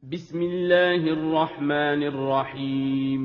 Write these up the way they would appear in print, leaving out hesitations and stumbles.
بسم الله الرحمن الرحيم.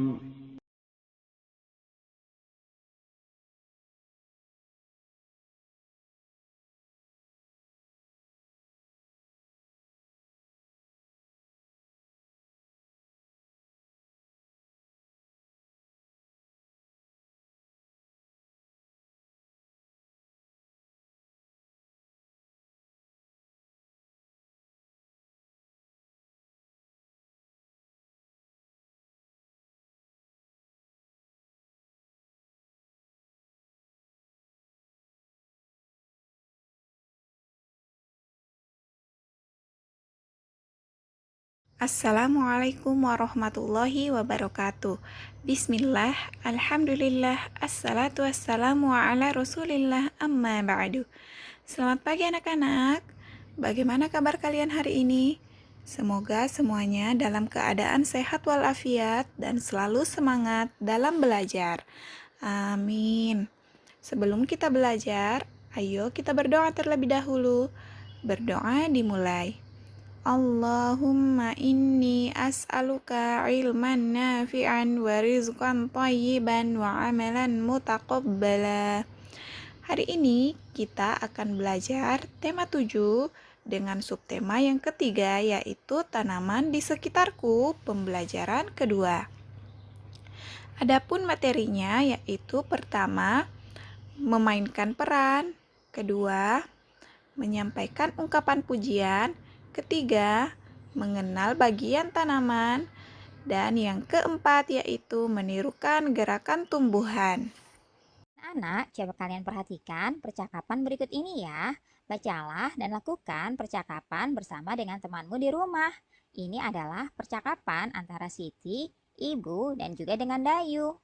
Assalamualaikum warahmatullahi wabarakatuh. Bismillah, alhamdulillah, assalatu wassalamu ala rasulillah, amma ba'du. Selamat pagi anak-anak. Bagaimana kabar kalian hari ini? Semoga semuanya dalam keadaan sehat walafiat dan selalu semangat dalam belajar. Amin. Sebelum kita belajar, ayo kita berdoa terlebih dahulu. Berdoa dimulai. Allahumma inni as'aluka ilman nafi'an wa rizqan tayyiban wa amalan mutaqabbala. Hari ini kita akan belajar tema 7 dengan subtema yang ketiga, yaitu tanaman di sekitarku, pembelajaran kedua. Adapun materinya yaitu pertama, memainkan peran, kedua, menyampaikan ungkapan pujian, ketiga, mengenal bagian tanaman, dan yang keempat yaitu menirukan gerakan tumbuhan. Anak, coba kalian perhatikan percakapan berikut ini ya. Bacalah dan lakukan percakapan bersama dengan temanmu di rumah. Ini adalah percakapan antara Siti, Ibu, dan juga dengan Dayu.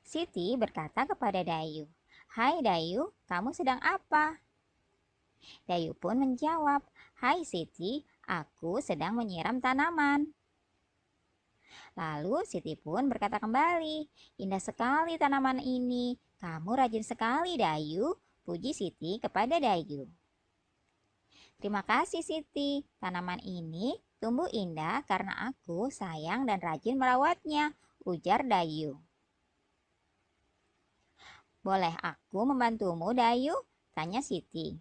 Siti berkata kepada Dayu, "Hai Dayu, kamu sedang apa?" Dayu pun menjawab, "Hai Siti, aku sedang menyiram tanaman." Lalu Siti pun berkata kembali, "Indah sekali tanaman ini. Kamu rajin sekali, Dayu." Puji Siti kepada Dayu. "Terima kasih Siti. Tanaman ini tumbuh indah karena aku sayang dan rajin merawatnya," ujar Dayu. "Boleh aku membantumu, Dayu?" tanya Siti.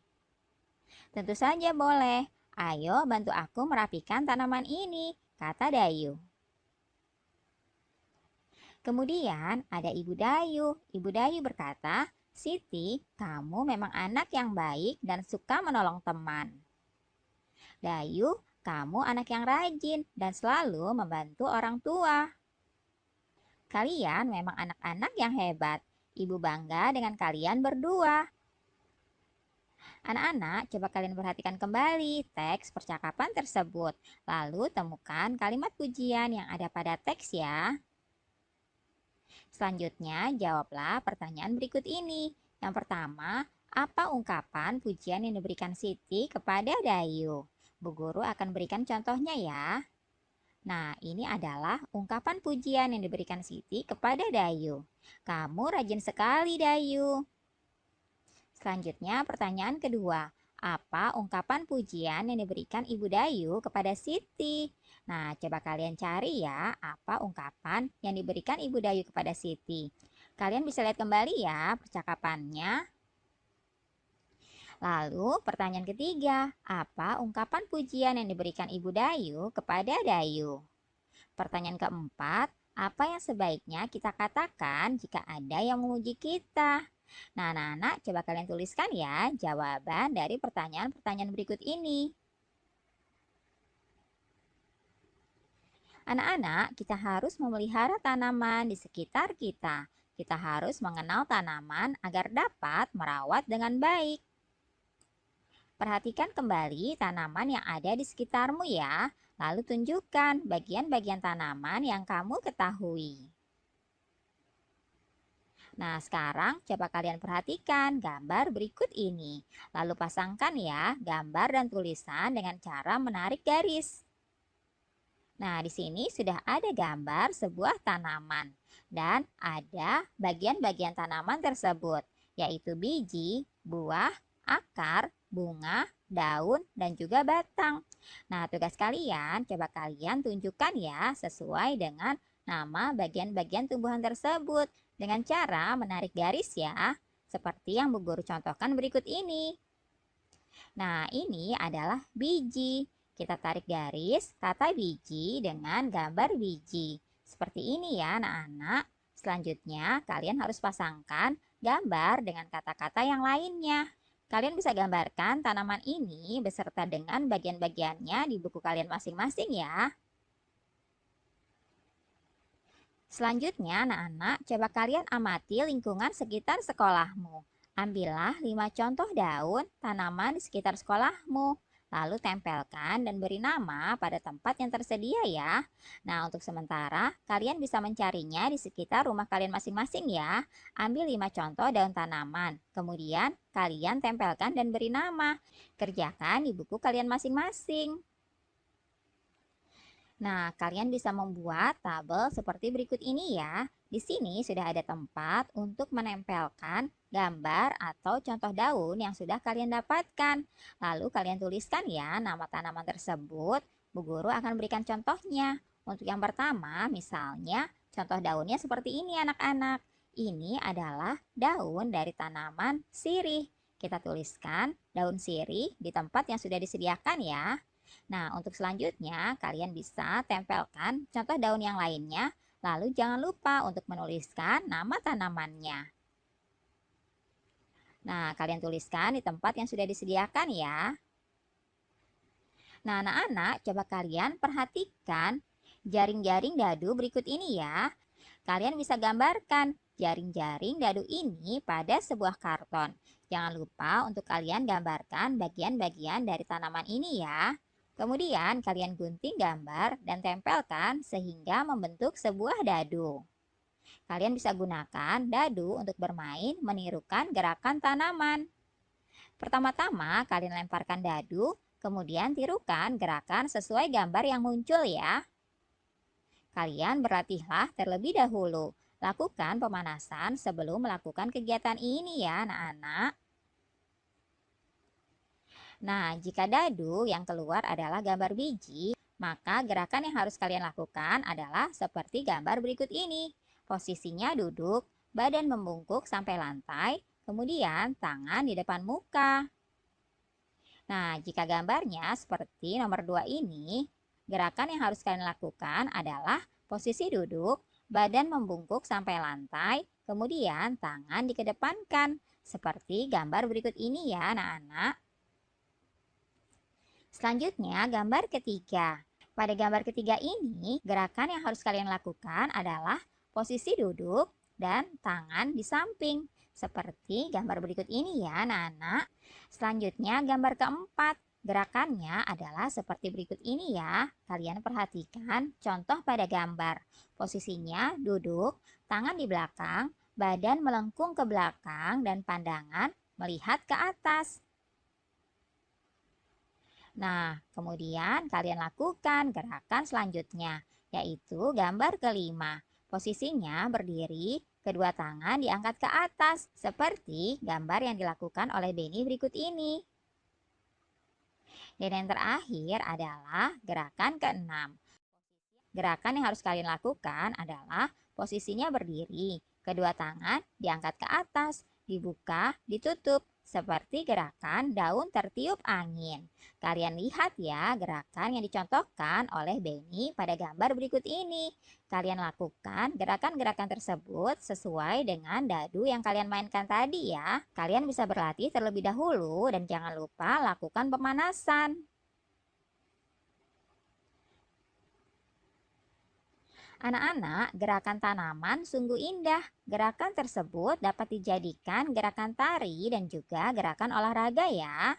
"Tentu saja boleh. Ayo bantu aku merapikan tanaman ini," kata Dayu. Kemudian ada Ibu Dayu. Ibu Dayu berkata, "Siti, kamu memang anak yang baik dan suka menolong teman. Dayu, kamu anak yang rajin dan selalu membantu orang tua. Kalian memang anak-anak yang hebat. Ibu bangga dengan kalian berdua." Anak-anak, coba kalian perhatikan kembali teks percakapan tersebut. Lalu temukan kalimat pujian yang ada pada teks ya. Selanjutnya, jawablah pertanyaan berikut ini. Yang pertama, apa ungkapan pujian yang diberikan Siti kepada Dayu? Bu Guru akan berikan contohnya ya. Nah, ini adalah ungkapan pujian yang diberikan Siti kepada Dayu. "Kamu rajin sekali, Dayu." Selanjutnya, pertanyaan kedua. Apa ungkapan pujian yang diberikan Ibu Dayu kepada Siti? Nah, coba kalian cari ya, apa ungkapan yang diberikan Ibu Dayu kepada Siti. Kalian bisa lihat kembali ya percakapannya. Lalu, pertanyaan ketiga. Apa ungkapan pujian yang diberikan Ibu Dayu kepada Dayu? Pertanyaan keempat. Apa yang sebaiknya kita katakan jika ada yang memuji kita? Nah, anak-anak, coba kalian tuliskan ya jawaban dari pertanyaan-pertanyaan berikut ini. Anak-anak, kita harus memelihara tanaman di sekitar kita. Kita harus mengenal tanaman agar dapat merawat dengan baik. Perhatikan kembali tanaman yang ada di sekitarmu ya. Lalu tunjukkan bagian-bagian tanaman yang kamu ketahui. Nah, sekarang coba kalian perhatikan gambar berikut ini. Lalu pasangkan ya gambar dan tulisan dengan cara menarik garis. Nah, di sini sudah ada gambar sebuah tanaman dan ada bagian-bagian tanaman tersebut, yaitu biji, buah, akar, bunga, daun, dan juga batang. Nah, tugas kalian, coba kalian tunjukkan ya sesuai dengan nama bagian-bagian tumbuhan tersebut dengan cara menarik garis ya, seperti yang Bu Guru contohkan berikut ini. Nah, ini adalah biji. Kita tarik garis kata biji dengan gambar biji. Seperti ini ya anak-anak. Selanjutnya, kalian harus pasangkan gambar dengan kata-kata yang lainnya. Kalian bisa gambarkan tanaman ini beserta dengan bagian-bagiannya di buku kalian masing-masing ya. Selanjutnya, anak-anak, coba kalian amati lingkungan sekitar sekolahmu. Ambillah 5 contoh daun tanaman di sekitar sekolahmu. Lalu tempelkan dan beri nama pada tempat yang tersedia ya. Nah, untuk sementara, kalian bisa mencarinya di sekitar rumah kalian masing-masing ya. Ambil 5 contoh daun tanaman. Kemudian, kalian tempelkan dan beri nama. Kerjakan di buku kalian masing-masing. Nah, kalian bisa membuat tabel seperti berikut ini ya. Di sini sudah ada tempat untuk menempelkan gambar atau contoh daun yang sudah kalian dapatkan. Lalu kalian tuliskan ya nama tanaman tersebut. Bu Guru akan berikan contohnya. Untuk yang pertama, misalnya contoh daunnya seperti ini anak-anak. Ini adalah daun dari tanaman sirih. Kita tuliskan daun sirih di tempat yang sudah disediakan ya. Nah, untuk selanjutnya kalian bisa tempelkan contoh daun yang lainnya, lalu jangan lupa untuk menuliskan nama tanamannya. Nah, kalian tuliskan di tempat yang sudah disediakan ya. Nah, anak-anak, coba kalian perhatikan jaring-jaring dadu berikut ini ya. Kalian bisa gambarkan jaring-jaring dadu ini pada sebuah karton. Jangan lupa untuk kalian gambarkan bagian-bagian dari tanaman ini ya. Kemudian kalian gunting gambar dan tempelkan sehingga membentuk sebuah dadu. Kalian bisa gunakan dadu untuk bermain menirukan gerakan tanaman. Pertama-tama kalian lemparkan dadu, kemudian tirukan gerakan sesuai gambar yang muncul ya. Kalian berlatihlah terlebih dahulu. Lakukan pemanasan sebelum melakukan kegiatan ini ya anak-anak. Nah, jika dadu yang keluar adalah gambar biji, maka gerakan yang harus kalian lakukan adalah seperti gambar berikut ini. Posisinya duduk, badan membungkuk sampai lantai, kemudian tangan di depan muka. Nah, jika gambarnya seperti nomor 2 ini, gerakan yang harus kalian lakukan adalah posisi duduk, badan membungkuk sampai lantai, kemudian tangan dikedepankan. Seperti gambar berikut ini ya anak-anak. Selanjutnya, gambar ketiga. Pada gambar ketiga ini, gerakan yang harus kalian lakukan adalah posisi duduk dan tangan di samping. Seperti gambar berikut ini ya anak-anak. Selanjutnya, gambar keempat. Gerakannya adalah seperti berikut ini ya. Kalian perhatikan contoh pada gambar. Posisinya duduk, tangan di belakang, badan melengkung ke belakang dan pandangan melihat ke atas. Nah, kemudian kalian lakukan gerakan selanjutnya, yaitu gambar kelima. Posisinya berdiri, kedua tangan diangkat ke atas, seperti gambar yang dilakukan oleh Beni berikut ini. Dan yang terakhir adalah gerakan keenam. Gerakan yang harus kalian lakukan adalah posisinya berdiri, kedua tangan diangkat ke atas, dibuka, ditutup, seperti gerakan daun tertiup angin. Kalian lihat ya gerakan yang dicontohkan oleh Beni pada gambar berikut ini. Kalian lakukan gerakan-gerakan tersebut sesuai dengan dadu yang kalian mainkan tadi ya. Kalian bisa berlatih terlebih dahulu dan jangan lupa lakukan pemanasan. Anak-anak, gerakan tanaman sungguh indah. Gerakan tersebut dapat dijadikan gerakan tari dan juga gerakan olahraga ya.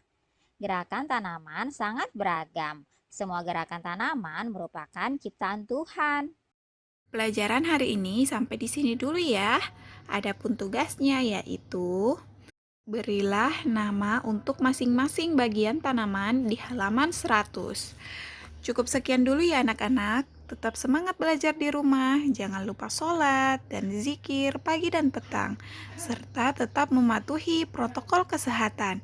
Gerakan tanaman sangat beragam. Semua gerakan tanaman merupakan ciptaan Tuhan. Pelajaran hari ini sampai di sini dulu ya. Adapun tugasnya yaitu berilah nama untuk masing-masing bagian tanaman di halaman 100. Cukup sekian dulu ya anak-anak. Tetap semangat belajar di rumah, jangan lupa sholat dan zikir pagi dan petang, serta tetap mematuhi protokol kesehatan.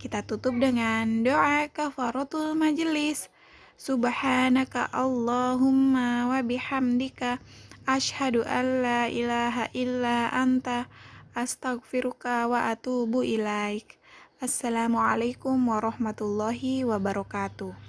Kita tutup dengan doa kafaratul majelis. Subhanaka Allahumma wa bihamdika asyhadu an la ilaha illa anta astaghfiruka wa atubu ilaik. Assalamualaikum warahmatullahi wabarakatuh.